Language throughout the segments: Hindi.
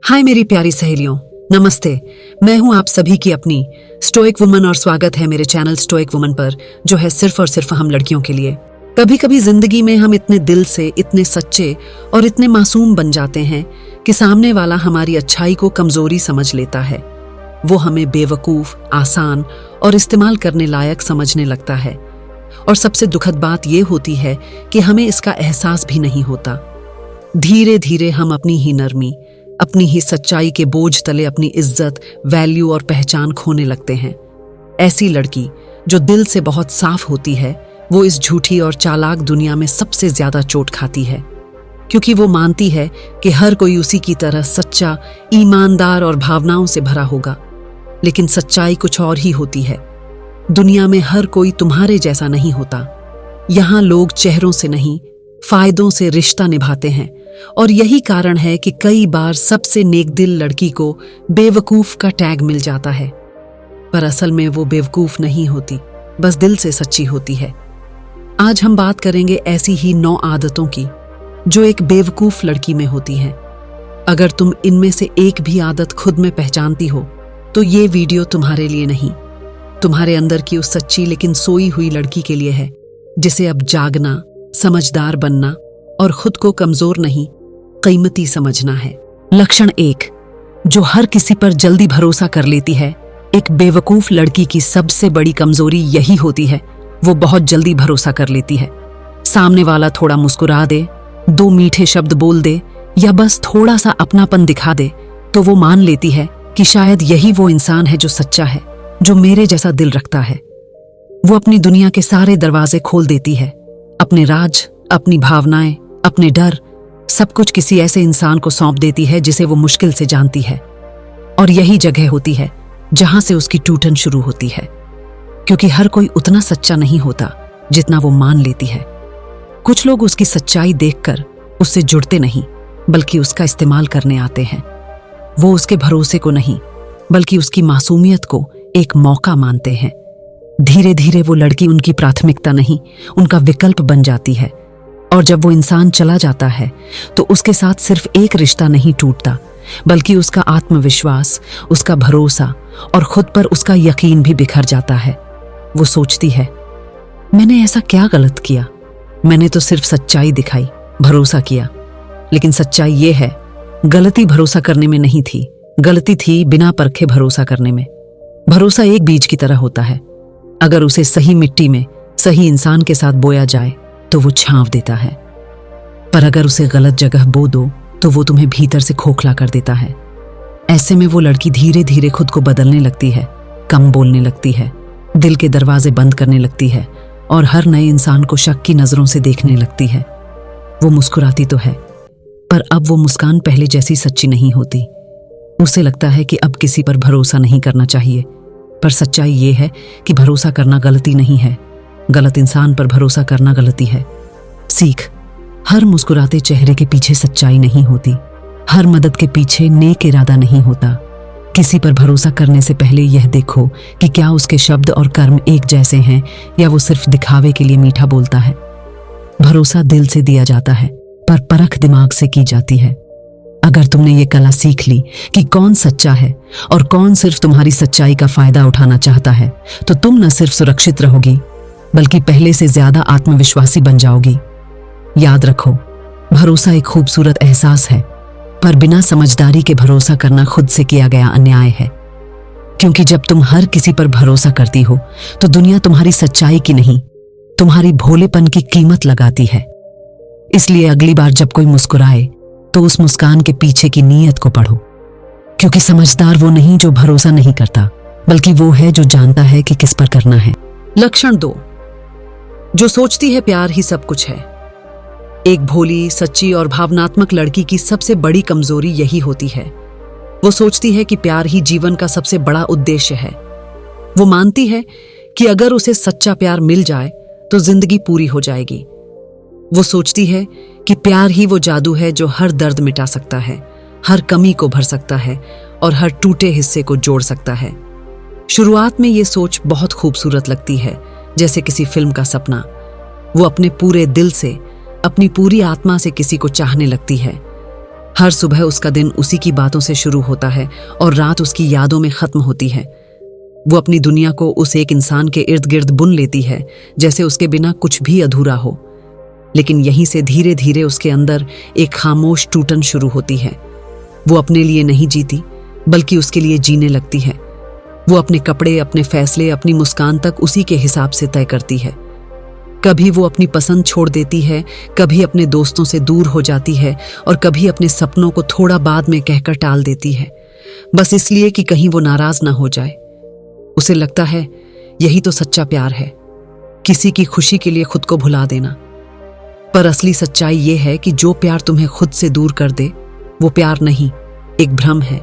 हाय मेरी प्यारी सहेलियों, नमस्ते। मैं हूं आप सभी की अपनी स्टोइक वुमन और स्वागत है मेरे चैनल स्टोइक वुमन पर, जो है सिर्फ और सिर्फ हम लड़कियों के लिए। कभी कभी जिंदगी में हम इतने दिल से, इतने सच्चे और इतने मासूम बन जाते हैं कि सामने वाला हमारी अच्छाई को कमजोरी समझ लेता है। वो हमें बेवकूफ, आसान और इस्तेमाल करने लायक समझने लगता है। और सबसे दुखद बात यह होती है कि हमें इसका एहसास भी नहीं होता। धीरे धीरे हम अपनी ही नरमी, अपनी ही सच्चाई के बोझ तले अपनी इज्जत, वैल्यू और पहचान खोने लगते हैं। ऐसी लड़की जो दिल से बहुत साफ होती है, वो इस झूठी और चालाक दुनिया में सबसे ज्यादा चोट खाती है, क्योंकि वो मानती है कि हर कोई उसी की तरह सच्चा, ईमानदार और भावनाओं से भरा होगा। लेकिन सच्चाई कुछ और ही होती है। दुनिया में हर कोई तुम्हारे जैसा नहीं होता। यहाँ लोग चेहरों से नहीं, फायदों से रिश्ता निभाते हैं। और यही कारण है कि कई बार सबसे नेक दिल लड़की को बेवकूफ का टैग मिल जाता है। पर असल में वो बेवकूफ नहीं होती, बस दिल से सच्ची होती है। आज हम बात करेंगे ऐसी ही 9 आदतों की जो एक बेवकूफ लड़की में होती हैं। अगर तुम इनमें से एक भी आदत खुद में पहचानती हो तो ये वीडियो तुम्हारे लिए नहीं, तुम्हारे अंदर की उस सच्ची लेकिन सोई हुई लड़की के लिए है, जिसे अब जागना, समझदार बनना और खुद को कमजोर नहीं, कीमती समझना है। लक्षण 1, जो हर किसी पर जल्दी भरोसा कर लेती है। एक बेवकूफ लड़की की सबसे बड़ी कमजोरी यही होती है, वो बहुत जल्दी भरोसा कर लेती है। सामने वाला थोड़ा मुस्कुरा दे, 2 मीठे शब्द बोल दे या बस थोड़ा सा अपनापन दिखा दे तो वो मान लेती है कि शायद यही वो इंसान है जो सच्चा है, जो मेरे जैसा दिल रखता है। वो अपनी दुनिया के सारे दरवाजे खोल देती है, अपने राज, अपनी भावनाएं, अपने डर, सब कुछ किसी ऐसे इंसान को सौंप देती है जिसे वो मुश्किल से जानती है। और यही जगह होती है जहां से उसकी टूटन शुरू होती है, क्योंकि हर कोई उतना सच्चा नहीं होता जितना वो मान लेती है। कुछ लोग उसकी सच्चाई देखकर उससे जुड़ते नहीं, बल्कि उसका इस्तेमाल करने आते हैं। वो उसके भरोसे को नहीं, बल्कि उसकी मासूमियत को एक मौका मानते हैं। धीरे धीरे वो लड़की उनकी प्राथमिकता नहीं, उनका विकल्प बन जाती है। और जब वो इंसान चला जाता है तो उसके साथ सिर्फ एक रिश्ता नहीं टूटता, बल्कि उसका आत्मविश्वास, उसका भरोसा और खुद पर उसका यकीन भी बिखर जाता है। वो सोचती है, मैंने ऐसा क्या गलत किया? मैंने तो सिर्फ सच्चाई दिखाई, भरोसा किया। लेकिन सच्चाई ये है, गलती भरोसा करने में नहीं थी, गलती थी बिना परखे भरोसा करने में। भरोसा एक बीज की तरह होता है। अगर उसे सही मिट्टी में, सही इंसान के साथ बोया जाए तो वो छांव देता है। पर अगर उसे गलत जगह बो दो तो वो तुम्हें भीतर से खोखला कर देता है। ऐसे में वो लड़की धीरे धीरे खुद को बदलने लगती है, कम बोलने लगती है, दिल के दरवाजे बंद करने लगती है और हर नए इंसान को शक की नजरों से देखने लगती है। वो मुस्कुराती तो है, पर अब वो मुस्कान पहले जैसी सच्ची नहीं होती। उसे लगता है कि अब किसी पर भरोसा नहीं करना चाहिए। पर सच्चाई ये है कि भरोसा करना गलती नहीं है, गलत इंसान पर भरोसा करना गलती है। सीख, हर मुस्कुराते चेहरे के पीछे सच्चाई नहीं होती, हर मदद के पीछे नेक इरादा नहीं होता। किसी पर भरोसा करने से पहले यह देखो कि क्या उसके शब्द और कर्म एक जैसे हैं या वो सिर्फ दिखावे के लिए मीठा बोलता है। भरोसा दिल से दिया जाता है, पर परख दिमाग से की जाती है। अगर तुमने ये कला सीख ली कि कौन सच्चा है और कौन सिर्फ तुम्हारी सच्चाई का फायदा उठाना चाहता है, तो तुम न सिर्फ सुरक्षित रहोगी, बल्कि पहले से ज्यादा आत्मविश्वासी बन जाओगी। याद रखो, भरोसा एक खूबसूरत एहसास है, पर बिना समझदारी के भरोसा करना खुद से किया गया अन्याय है। क्योंकि जब तुम हर किसी पर भरोसा करती हो तो दुनिया तुम्हारी सच्चाई की नहीं, तुम्हारी भोलेपन की कीमत लगाती है। इसलिए अगली बार जब कोई मुस्कुराए तो उस मुस्कान के पीछे की नीयत को पढ़ो, क्योंकि समझदार वो नहीं जो भरोसा नहीं करता, बल्कि वो है जो जानता है कि किस पर करना है। लक्षण 2, जो सोचती है प्यार ही सब कुछ है। एक भोली, सच्ची और भावनात्मक लड़की की सबसे बड़ी कमजोरी यही होती है। वो सोचती है कि प्यार ही जीवन का सबसे बड़ा उद्देश्य है। वो मानती है कि अगर उसे सच्चा प्यार मिल जाए तो जिंदगी पूरी हो जाएगी। वो सोचती है कि प्यार ही वो जादू है जो हर दर्द मिटा सकता है, हर कमी को भर सकता है और हर टूटे हिस्से को जोड़ सकता है। शुरुआत में ये सोच बहुत खूबसूरत लगती है, जैसे किसी फिल्म का सपना। वो अपने पूरे दिल से, अपनी पूरी आत्मा से किसी को चाहने लगती है। हर सुबह उसका दिन उसी की बातों से शुरू होता है और रात उसकी यादों में खत्म होती है। वो अपनी दुनिया को उस एक इंसान के इर्द गिर्द बुन लेती है, जैसे उसके बिना कुछ भी अधूरा हो। लेकिन यहीं से धीरे धीरे उसके अंदर एक खामोश टूटन शुरू होती है। वो अपने लिए नहीं जीती, बल्कि उसके लिए जीने लगती है। वो अपने कपड़े, अपने फैसले, अपनी मुस्कान तक उसी के हिसाब से तय करती है। कभी वो अपनी पसंद छोड़ देती है, कभी अपने दोस्तों से दूर हो जाती है और कभी अपने सपनों को थोड़ा बाद में कहकर टाल देती है, बस इसलिए कि कहीं वो नाराज ना हो जाए। उसे लगता है यही तो सच्चा प्यार है, किसी की खुशी के लिए खुद को भुला देना। पर असली सच्चाई ये है कि जो प्यार तुम्हें खुद से दूर कर दे वो प्यार नहीं, एक भ्रम है।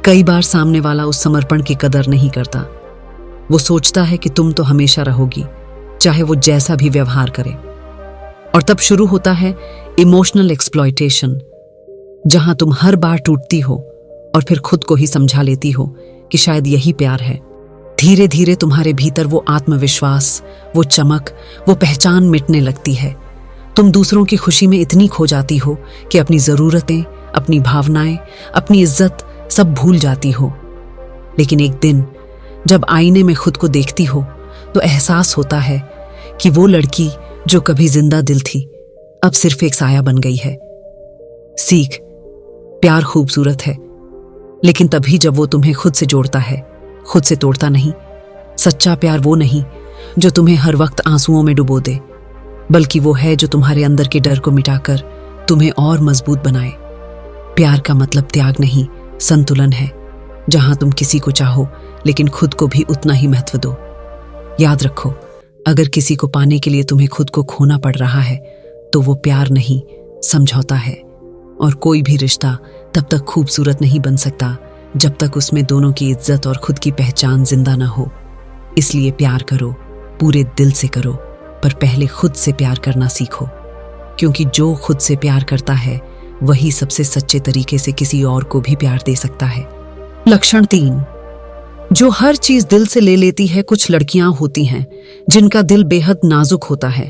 कई बार सामने वाला उस समर्पण की कदर नहीं करता। वो सोचता है कि तुम तो हमेशा रहोगी, चाहे वो जैसा भी व्यवहार करे। और तब शुरू होता है इमोशनल एक्सप्लॉयटेशन, जहां तुम हर बार टूटती हो और फिर खुद को ही समझा लेती हो कि शायद यही प्यार है। धीरे धीरे तुम्हारे भीतर वो आत्मविश्वास, वो चमक, वो पहचान मिटने लगती है। तुम दूसरों की खुशी में इतनी खो जाती हो कि अपनी जरूरतें, अपनी भावनाएं, अपनी इज्जत सब भूल जाती हो। लेकिन एक दिन जब आईने में खुद को देखती हो तो एहसास होता है कि वो लड़की जो कभी जिंदा दिल थी अब सिर्फ एक साया बन गई है। सीख, प्यार खूबसूरत है, लेकिन तभी जब वो तुम्हें खुद से जोड़ता है, खुद से तोड़ता नहीं। सच्चा प्यार वो नहीं जो तुम्हें हर वक्त आंसुओं में डुबो दे, बल्कि वो है जो तुम्हारे अंदर के डर को मिटाकर तुम्हें और मजबूत बनाए। प्यार का मतलब त्याग नहीं, संतुलन है, जहां तुम किसी को चाहो लेकिन खुद को भी उतना ही महत्व दो। याद रखो, अगर किसी को पाने के लिए तुम्हें खुद को खोना पड़ रहा है तो वो प्यार नहीं, समझौता है। और कोई भी रिश्ता तब तक खूबसूरत नहीं बन सकता जब तक उसमें दोनों की इज्जत और खुद की पहचान जिंदा ना हो। इसलिए प्यार करो, पूरे दिल से करो, पर पहले खुद से प्यार करना सीखो, क्योंकि जो खुद से प्यार करता है वही सबसे सच्चे तरीके से किसी और को भी प्यार दे सकता है। लक्षण 3, जो हर चीज दिल से ले लेती है। कुछ लड़कियां होती हैं जिनका दिल बेहद नाजुक होता है।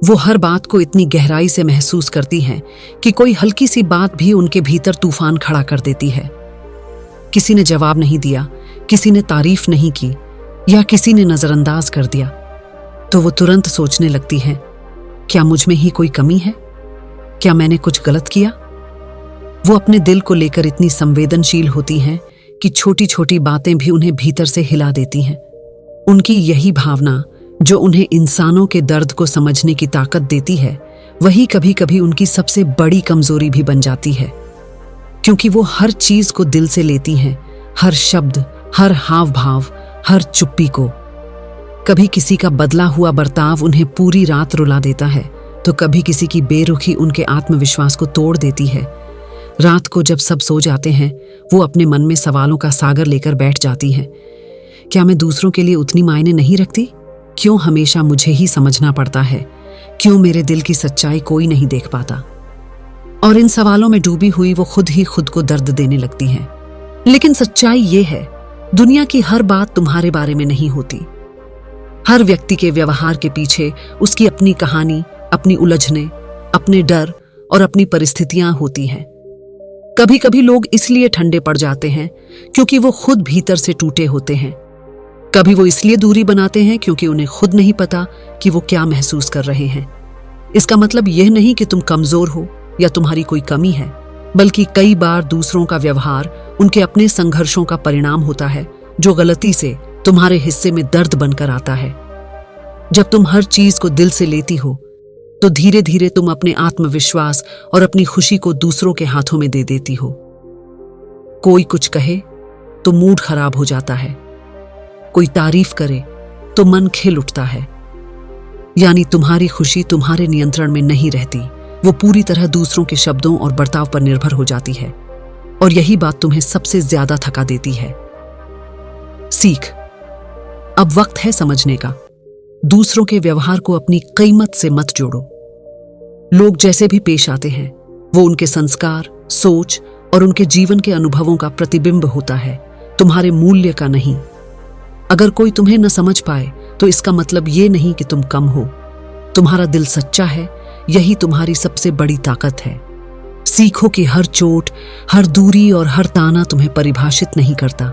वो हर बात को इतनी गहराई से महसूस करती हैं कि कोई हल्की सी बात भी उनके भीतर तूफान खड़ा कर देती है। किसी ने जवाब नहीं दिया, किसी ने तारीफ नहीं की या किसी ने नजरअंदाज कर दिया तो वो तुरंत सोचने लगती हैं, क्या मुझ में ही कोई कमी है? क्या मैंने कुछ गलत किया? वो अपने दिल को लेकर इतनी संवेदनशील होती हैं कि छोटी छोटी बातें भी उन्हें भीतर से हिला देती हैं। उनकी यही भावना जो उन्हें इंसानों के दर्द को समझने की ताकत देती है, वही कभी कभी उनकी सबसे बड़ी कमजोरी भी बन जाती है, क्योंकि वो हर चीज को दिल से लेती हैं, हर शब्द, हर हाव भाव, हर चुप्पी को। कभी किसी का बदला हुआ बर्ताव उन्हें पूरी रात रुला देता है, तो कभी किसी की बेरुखी उनके आत्मविश्वास को तोड़ देती है। रात को जब सब सो जाते हैं, वो अपने मन में सवालों का सागर लेकर बैठ जाती हैं। क्या मैं दूसरों के लिए उतनी मायने नहीं रखती? क्यों हमेशा मुझे ही समझना पड़ता है? क्यों मेरे दिल की सच्चाई कोई नहीं देख पाता? और इन सवालों में डूबी हुई वो खुद ही खुद को दर्द देने लगती हैं। लेकिन सच्चाई ये है, दुनिया की हर बात तुम्हारे बारे में नहीं होती। हर व्यक्ति के व्यवहार के पीछे उसकी अपनी कहानी, अपनी उलझने, अपने डर और अपनी परिस्थितियां होती हैं। कभी कभी लोग इसलिए ठंडे पड़ जाते हैं क्योंकि वो खुद भीतर से टूटे होते हैं। कभी वो इसलिए दूरी बनाते हैं क्योंकि उन्हें खुद नहीं पता कि वो क्या महसूस कर रहे हैं। इसका मतलब यह नहीं कि तुम कमजोर हो या तुम्हारी कोई कमी है, बल्कि कई बार दूसरों का व्यवहार उनके अपने संघर्षों का परिणाम होता है, जो गलती से तुम्हारे हिस्से में दर्द बनकर आता है। जब तुम हर चीज को दिल से लेती हो तो धीरे धीरे तुम अपने आत्मविश्वास और अपनी खुशी को दूसरों के हाथों में दे देती हो। कोई कुछ कहे तो मूड खराब हो जाता है, कोई तारीफ करे तो मन खिल उठता है। यानी तुम्हारी खुशी तुम्हारे नियंत्रण में नहीं रहती, वो पूरी तरह दूसरों के शब्दों और बर्ताव पर निर्भर हो जाती है। और यही बात तुम्हें सबसे ज्यादा थका देती है। सीख, अब वक्त है समझने का। दूसरों के व्यवहार को अपनी कीमत से मत जोड़ो। लोग जैसे भी पेश आते हैं, वो उनके संस्कार, सोच और उनके जीवन के अनुभवों का प्रतिबिंब होता है, तुम्हारे मूल्य का नहीं। अगर कोई तुम्हें न समझ पाए तो इसका मतलब ये नहीं कि तुम कम हो। तुम्हारा दिल सच्चा है, यही तुम्हारी सबसे बड़ी ताकत है। सीखो कि हर चोट, हर दूरी और हर ताना तुम्हें परिभाषित नहीं करता।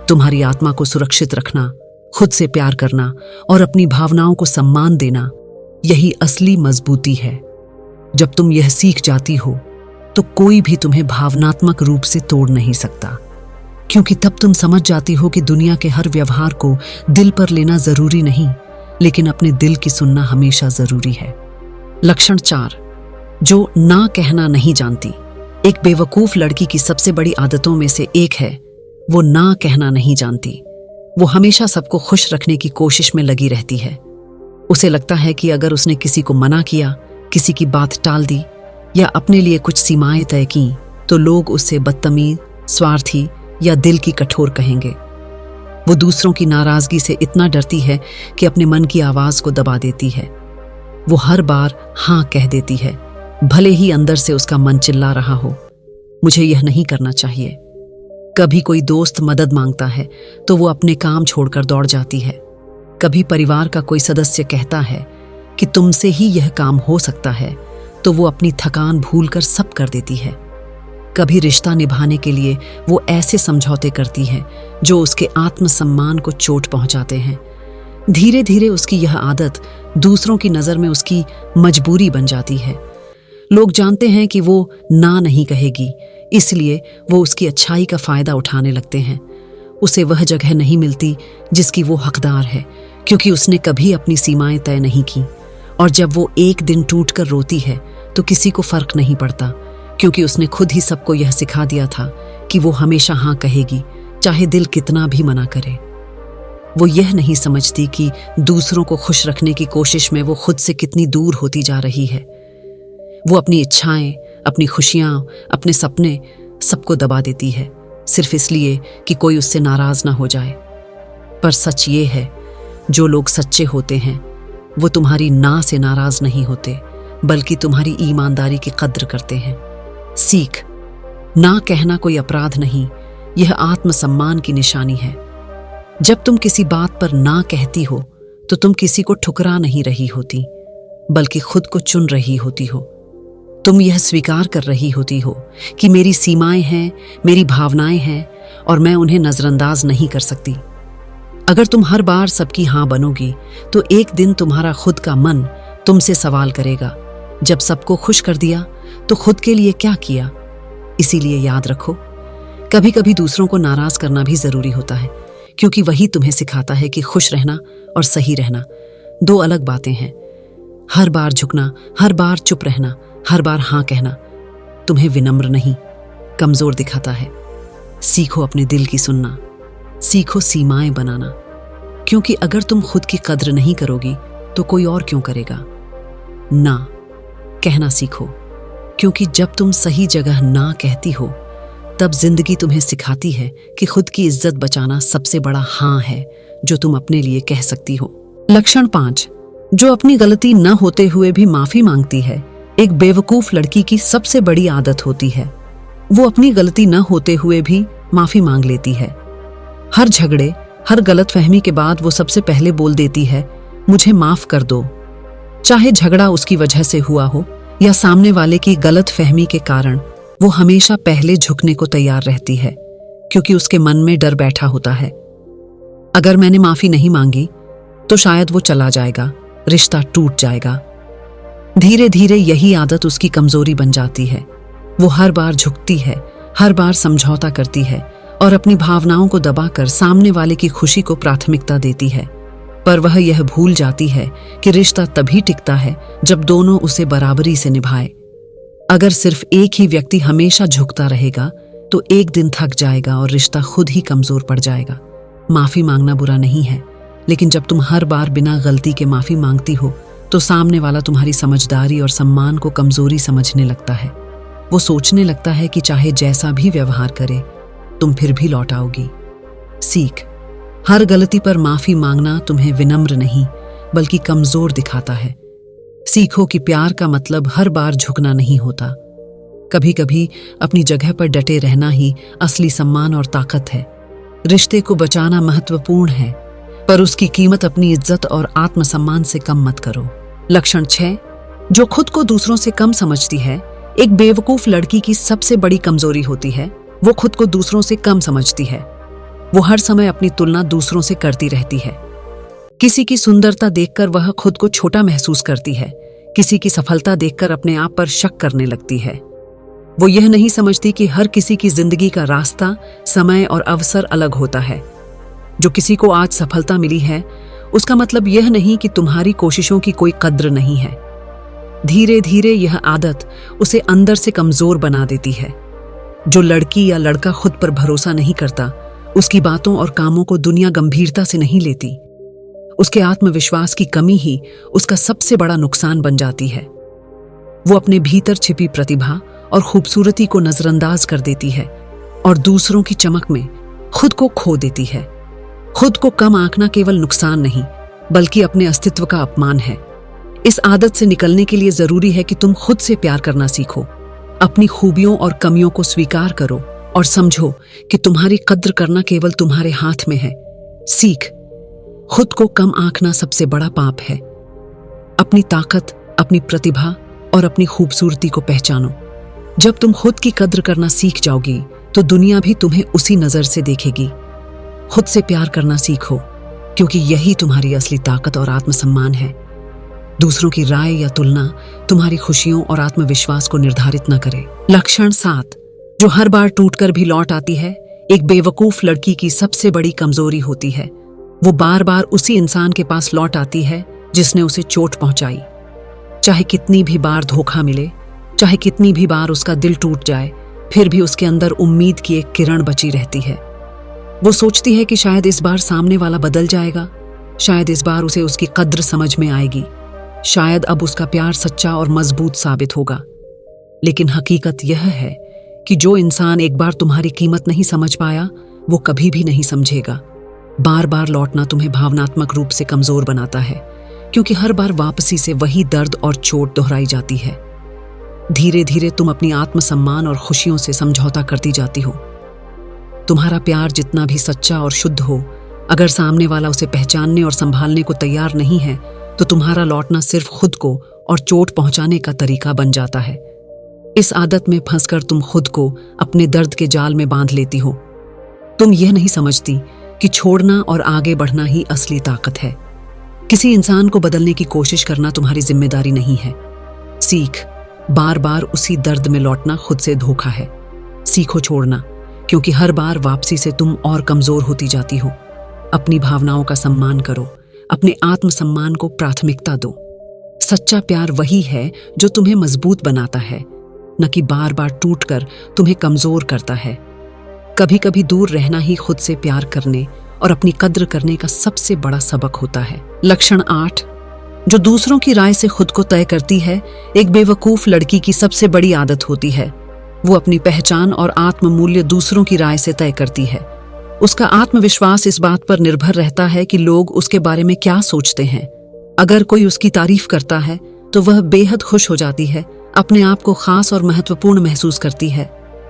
तुम्हारी आत्मा को सुरक्षित रखना, खुद से प्यार करना और अपनी भावनाओं को सम्मान देना, यही असली मजबूती है। जब तुम यह सीख जाती हो तो कोई भी तुम्हें भावनात्मक रूप से तोड़ नहीं सकता, क्योंकि तब तुम समझ जाती हो कि दुनिया के हर व्यवहार को दिल पर लेना जरूरी नहीं, लेकिन अपने दिल की सुनना हमेशा जरूरी है। लक्षण 4, जो ना कहना नहीं जानती। एक बेवकूफ लड़की की सबसे बड़ी आदतों में से एक है वो ना कहना नहीं जानती। वो हमेशा सबको खुश रखने की कोशिश में लगी रहती है। उसे लगता है कि अगर उसने किसी को मना किया, किसी की बात टाल दी या अपने लिए कुछ सीमाएं तय की तो लोग उससे बदतमीज, स्वार्थी या दिल की कठोर कहेंगे। वो दूसरों की नाराजगी से इतना डरती है कि अपने मन की आवाज को दबा देती है। वो हर बार हाँ कह देती है, भले ही अंदर से उसका मन चिल्ला रहा हो, मुझे यह नहीं करना चाहिए। कभी कोई दोस्त मदद मांगता है तो वो अपने काम छोड़कर दौड़ जाती है। कभी परिवार का कोई सदस्य कहता है कि तुमसे ही यह काम हो सकता है तो वो अपनी थकान भूलकर सब कर देती है। कभी रिश्ता निभाने के लिए वो ऐसे समझौते करती है जो उसके आत्मसम्मान को चोट पहुंचाते हैं। धीरे धीरे उसकी यह आदत दूसरों की नजर में उसकी मजबूरी बन जाती है। लोग जानते हैं कि वो ना नहीं कहेगी, इसलिए वो उसकी अच्छाई का फायदा उठाने लगते हैं। उसे वह जगह नहीं मिलती जिसकी वो हकदार है, क्योंकि उसने कभी अपनी सीमाएं तय नहीं की। और जब वो एक दिन टूटकर रोती है तो किसी को फर्क नहीं पड़ता, क्योंकि उसने खुद ही सबको यह सिखा दिया था कि वो हमेशा हाँ कहेगी, चाहे दिल कितना भी मना करे। वो यह नहीं समझती कि दूसरों को खुश रखने की कोशिश में वो खुद से कितनी दूर होती जा रही है। वो अपनी इच्छाएं, अपनी खुशियां, अपने सपने सबको दबा देती है, सिर्फ इसलिए कि कोई उससे नाराज ना हो जाए। पर सच ये है, जो लोग सच्चे होते हैं वो तुम्हारी ना से नाराज नहीं होते, बल्कि तुम्हारी ईमानदारी की कद्र करते हैं। सीख, ना कहना कोई अपराध नहीं, यह आत्मसम्मान की निशानी है। जब तुम किसी बात पर ना कहती हो तो तुम किसी को ठुकरा नहीं रही होती, बल्कि खुद को चुन रही होती हो। तुम यह स्वीकार कर रही होती हो कि मेरी सीमाएं हैं, मेरी भावनाएं हैं और मैं उन्हें नजरअंदाज नहीं कर सकती। अगर तुम हर बार सबकी हाँ बनोगी तो एक दिन तुम्हारा खुद का मन तुमसे सवाल करेगा, जब सबको खुश कर दिया तो खुद के लिए क्या किया। इसीलिए याद रखो, कभी कभी दूसरों को नाराज करना भी जरूरी होता है, क्योंकि वही तुम्हें सिखाता है कि खुश रहना और सही रहना दो अलग बातें हैं। हर बार झुकना, हर बार चुप रहना, हर बार हाँ कहना तुम्हें विनम्र नहीं, कमजोर दिखाता है। सीखो अपने दिल की सुनना, सीखो सीमाएं बनाना, क्योंकि अगर तुम खुद की कद्र नहीं करोगी तो कोई और क्यों करेगा। ना कहना सीखो, क्योंकि जब तुम सही जगह ना कहती हो तब जिंदगी तुम्हें सिखाती है कि खुद की इज्जत बचाना सबसे बड़ा हाँ है जो तुम अपने लिए कह सकती हो। लक्षण 5, जो अपनी गलती न होते हुए भी माफी मांगती है। एक बेवकूफ लड़की की सबसे बड़ी आदत होती है वो अपनी गलती न होते हुए भी माफी मांग लेती है। हर झगड़े, हर गलतफहमी के बाद वो सबसे पहले बोल देती है, मुझे माफ कर दो। चाहे झगड़ा उसकी वजह से हुआ हो या सामने वाले की गलतफहमी के कारण, वो हमेशा पहले झुकने को तैयार रहती है, क्योंकि उसके मन में डर बैठा होता है, अगर मैंने माफी नहीं मांगी तो शायद वो चला जाएगा, रिश्ता टूट जाएगा। धीरे धीरे यही आदत उसकी कमजोरी बन जाती है। वो हर बार झुकती है, हर बार समझौता करती है और अपनी भावनाओं को दबाकर सामने वाले की खुशी को प्राथमिकता देती है। पर वह यह भूल जाती है कि रिश्ता तभी टिकता है जब दोनों उसे बराबरी से निभाए। अगर सिर्फ एक ही व्यक्ति हमेशा झुकता रहेगा तो एक दिन थक जाएगा और रिश्ता खुद ही कमजोर पड़ जाएगा। माफी मांगना बुरा नहीं है, लेकिन जब तुम हर बार बिना गलती के माफी मांगती हो तो सामने वाला तुम्हारी समझदारी और सम्मान को कमजोरी समझने लगता है। वो सोचने लगता है कि चाहे जैसा भी व्यवहार करे तुम फिर भी लौट आओगी। सीख, हर गलती पर माफी मांगना तुम्हें विनम्र नहीं बल्कि कमजोर दिखाता है। सीखो कि प्यार का मतलब हर बार झुकना नहीं होता। कभी कभी अपनी जगह पर डटे रहना ही असली सम्मान और ताकत है। रिश्ते को बचाना महत्वपूर्ण है, पर उसकी कीमत अपनी इज्जत और आत्मसम्मान से कम मत करो। लक्षण 6, जो खुद को दूसरों से कम समझती है। एक बेवकूफ लड़की की सबसे बड़ी कमजोरी होती है वो खुद को दूसरों से कम समझती है। वो हर समय अपनी तुलना दूसरों से करती रहती है। किसी की सुंदरता देखकर वह खुद को छोटा महसूस करती है, किसी की सफलता देखकर अपने आप पर शक करने लगती है। वो यह नहीं समझती कि हर किसी की जिंदगी का रास्ता, समय और अवसर अलग होता है। जो किसी को आज सफलता मिली है उसका मतलब यह नहीं कि तुम्हारी कोशिशों की कोई कद्र नहीं है। धीरे धीरे यह आदत उसे अंदर से कमजोर बना देती है। जो लड़की या लड़का खुद पर भरोसा नहीं करता, उसकी बातों और कामों को दुनिया गंभीरता से नहीं लेती। उसके आत्मविश्वास की कमी ही उसका सबसे बड़ा नुकसान बन जाती है। वो अपने भीतर छिपी प्रतिभा और खूबसूरती को नजरअंदाज कर देती है और दूसरों की चमक में खुद को खो देती है। खुद को कम आंकना केवल नुकसान नहीं, बल्कि अपने अस्तित्व का अपमान है। इस आदत से निकलने के लिए जरूरी है कि तुम खुद से प्यार करना सीखो। अपनी खूबियों और कमियों को स्वीकार करो और समझो कि तुम्हारी कद्र करना केवल तुम्हारे हाथ में है। सीख, खुद को कम आंकना सबसे बड़ा पाप है। अपनी ताकत, अपनी प्रतिभा और अपनी खूबसूरती को पहचानो। जब तुम खुद की कद्र करना सीख जाओगी तो दुनिया भी तुम्हें उसी नजर से देखेगी। खुद से प्यार करना सीखो, क्योंकि यही तुम्हारी असली ताकत और आत्मसम्मान है। दूसरों की राय या तुलना तुम्हारी खुशियों और आत्मविश्वास को निर्धारित न करे। लक्षण 7, जो हर बार टूटकर भी लौट आती है, एक बेवकूफ लड़की की सबसे बड़ी कमजोरी होती है। वो बार बार उसी इंसान के पास लौट आती है जिसने उसे चोट पहुंचाई। चाहे कितनी भी बार धोखा मिले, चाहे कितनी भी बार उसका दिल टूट जाए, फिर भी उसके अंदर उम्मीद की एक किरण बची रहती है। वो सोचती है कि शायद इस बार सामने वाला बदल जाएगा, शायद इस बार उसे उसकी कद्र समझ में आएगी, शायद अब उसका प्यार सच्चा और मजबूत साबित होगा। लेकिन हकीकत यह है कि जो इंसान एक बार तुम्हारी कीमत नहीं समझ पाया, वो कभी भी नहीं समझेगा। बार बार लौटना तुम्हें भावनात्मक रूप से कमजोर बनाता है, क्योंकि हर बार वापसी से वही दर्द और चोट दोहराई जाती है। धीरे धीरे तुम अपनी आत्मसम्मान और खुशियों से समझौता करती जाती हो। तुम्हारा प्यार जितना भी सच्चा और शुद्ध हो, अगर सामने वाला उसे पहचानने और संभालने को तैयार नहीं है, तो तुम्हारा लौटना सिर्फ खुद को और चोट पहुंचाने का तरीका बन जाता है। इस आदत में फंसकर तुम खुद को अपने दर्द के जाल में बांध लेती हो। तुम यह नहीं समझती कि छोड़ना और आगे बढ़ना ही असली ताकत है। किसी इंसान को बदलने की कोशिश करना तुम्हारी जिम्मेदारी नहीं है। सीख, बार बार उसी दर्द में लौटना खुद से धोखा है। सीखो छोड़ना, क्योंकि हर बार वापसी से तुम और कमजोर होती जाती हो। अपनी भावनाओं का सम्मान करो, अपने आत्मसम्मान को प्राथमिकता दो। सच्चा प्यार वही है जो तुम्हें मजबूत बनाता है, न कि बार बार टूटकर तुम्हें कमजोर करता है। कभी कभी दूर रहना ही खुद से प्यार करने और अपनी कद्र करने का सबसे बड़ा सबक होता है। लक्षण 8, जो दूसरों की राय से खुद को तय करती है, एक बेवकूफ लड़की की सबसे बड़ी आदत होती है। वो अपनी पहचान और आत्ममूल्य दूसरों की राय से तय करती है। उसका आत्मविश्वास इस बात पर निर्भर रहता है कि लोग उसके बारे में क्या सोचते हैं। अगर कोई उसकी तारीफ करता है तो वह बेहद खुश हो जाती है, अपने आप को खास और महत्वपूर्ण महसूस करती है।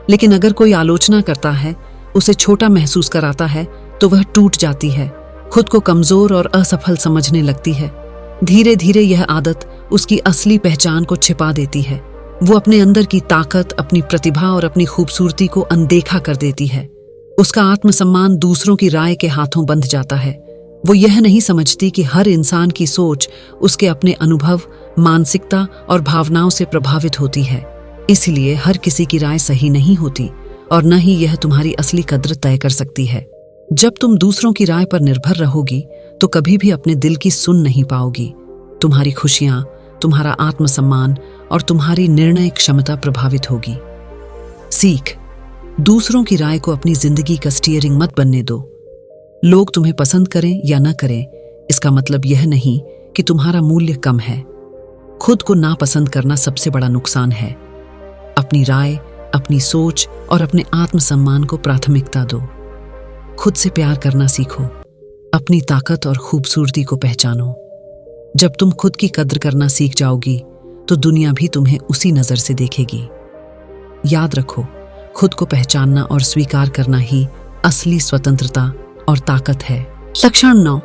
लेकिन अगर कोई आलोचना करता है, उसे छोटा महसूस कराता है, तो वह टूट जाती है, खुद को कमजोर और असफल समझने लगती है। धीरे धीरे यह आदत उसकी असली पहचान को छिपा देती है। वो अपने अंदर की ताकत, अपनी प्रतिभा और अपनी खूबसूरती को अनदेखा कर देती है। उसका आत्मसम्मान दूसरों की राय के हाथों बंध जाता है। वो यह नहीं समझती कि हर इंसान की सोच उसके अपने अनुभव, मानसिकता और भावनाओं से प्रभावित होती है। इसलिए हर किसी की राय सही नहीं होती और न ही यह तुम्हारी असली कद्र तय कर सकती है। जब तुम दूसरों की राय पर निर्भर रहोगी तो कभी भी अपने दिल की सुन नहीं पाओगी। तुम्हारी खुशियां, तुम्हारा आत्मसम्मान और तुम्हारी निर्णय क्षमता प्रभावित होगी। सीख, दूसरों की राय को अपनी जिंदगी का स्टीयरिंग मत बनने दो। लोग तुम्हें पसंद करें या न करें, इसका मतलब यह नहीं कि तुम्हारा मूल्य कम है। खुद को नापसंद करना सबसे बड़ा नुकसान है। अपनी राय, अपनी सोच और अपने आत्मसम्मान को प्राथमिकता दो। खुद से प्यार करना सीखो। अपनी ताकत और खूबसूरती को पहचानो। जब तुम खुद की कद्र करना सीख जाओगी तो दुनिया भी तुम्हें उसी नजर से देखेगी। याद रखो, खुद को पहचानना और स्वीकार करना ही असली स्वतंत्रता और ताकत है। लक्षण 9,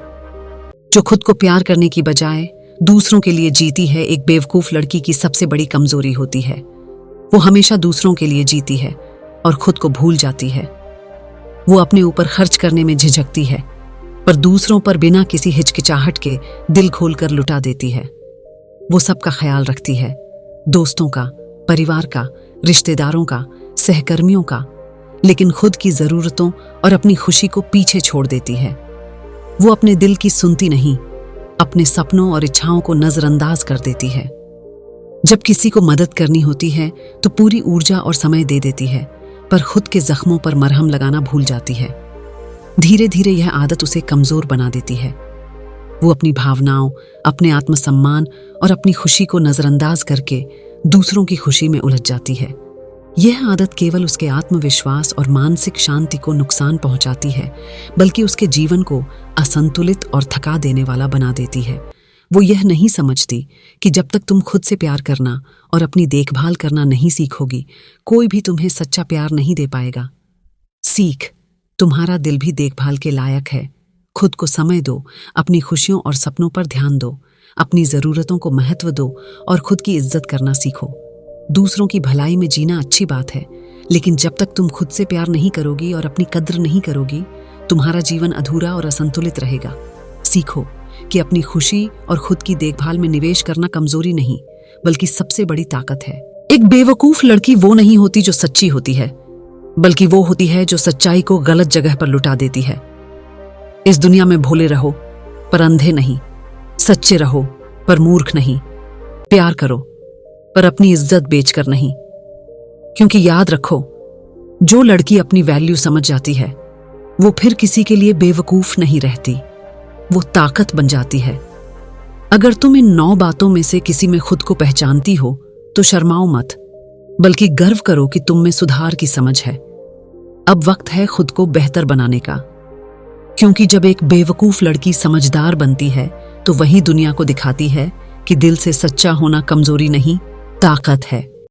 जो खुद को प्यार करने की बजाय दूसरों के लिए जीती है, एक बेवकूफ लड़की की सबसे बड़ी कमजोरी होती है। वो हमेशा दूसरों के लिए जीती है और खुद को भूल जाती है। वो अपने ऊपर खर्च करने में झिझकती है, पर दूसरों पर बिना किसी हिचकिचाहट के दिल खोलकर लुटा देती है। वो सबका ख्याल रखती है, दोस्तों का, परिवार का, रिश्तेदारों का, सहकर्मियों का, लेकिन खुद की जरूरतों और अपनी खुशी को पीछे छोड़ देती है। वो अपने दिल की सुनती नहीं, अपने सपनों और इच्छाओं को नजरअंदाज कर देती है। जब किसी को मदद करनी होती है तो पूरी ऊर्जा और समय दे देती है, पर खुद के जख्मों पर मरहम लगाना भूल जाती है। धीरे धीरे यह आदत उसे कमजोर बना देती है। वो अपनी भावनाओं, अपने आत्मसम्मान और अपनी खुशी को नजरअंदाज करके दूसरों की खुशी में उलझ जाती है। यह आदत केवल उसके आत्मविश्वास और मानसिक शांति को नुकसान पहुंचाती है, बल्कि उसके जीवन को असंतुलित और थका देने वाला बना देती है। वो यह नहीं समझती कि जब तक तुम खुद से प्यार करना और अपनी देखभाल करना नहीं सीखोगी, कोई भी तुम्हें सच्चा प्यार नहीं दे पाएगा। सीख, तुम्हारा दिल भी देखभाल के लायक है। खुद को समय दो, अपनी खुशियों और सपनों पर ध्यान दो, अपनी ज़रूरतों को महत्व दो और खुद की इज्जत करना सीखो। दूसरों की भलाई में जीना अच्छी बात है, लेकिन जब तक तुम खुद से प्यार नहीं करोगी और अपनी कद्र नहीं करोगी, तुम्हारा जीवन अधूरा और असंतुलित रहेगा। सीखो कि अपनी खुशी और खुद की देखभाल में निवेश करना कमजोरी नहीं, बल्कि सबसे बड़ी ताकत है। एक बेवकूफ लड़की वो नहीं होती जो सच्ची होती है, बल्कि वो होती है जो सच्चाई को गलत जगह पर लुटा देती है। इस दुनिया में भोले रहो पर अंधे नहीं, सच्चे रहो पर मूर्ख नहीं, प्यार करो पर अपनी इज्जत बेचकर नहीं। क्योंकि याद रखो, जो लड़की अपनी वैल्यू समझ जाती है वो फिर किसी के लिए बेवकूफ नहीं रहती, वो ताकत बन जाती है। अगर तुम इन 9 बातों में से किसी में खुद को पहचानती हो तो शर्माओ मत, बल्कि गर्व करो कि तुम में सुधार की समझ है। अब वक्त है खुद को बेहतर बनाने का, क्योंकि जब एक बेवकूफ लड़की समझदार बनती है तो वही दुनिया को दिखाती है कि दिल से सच्चा होना कमजोरी नहीं, ताकत है।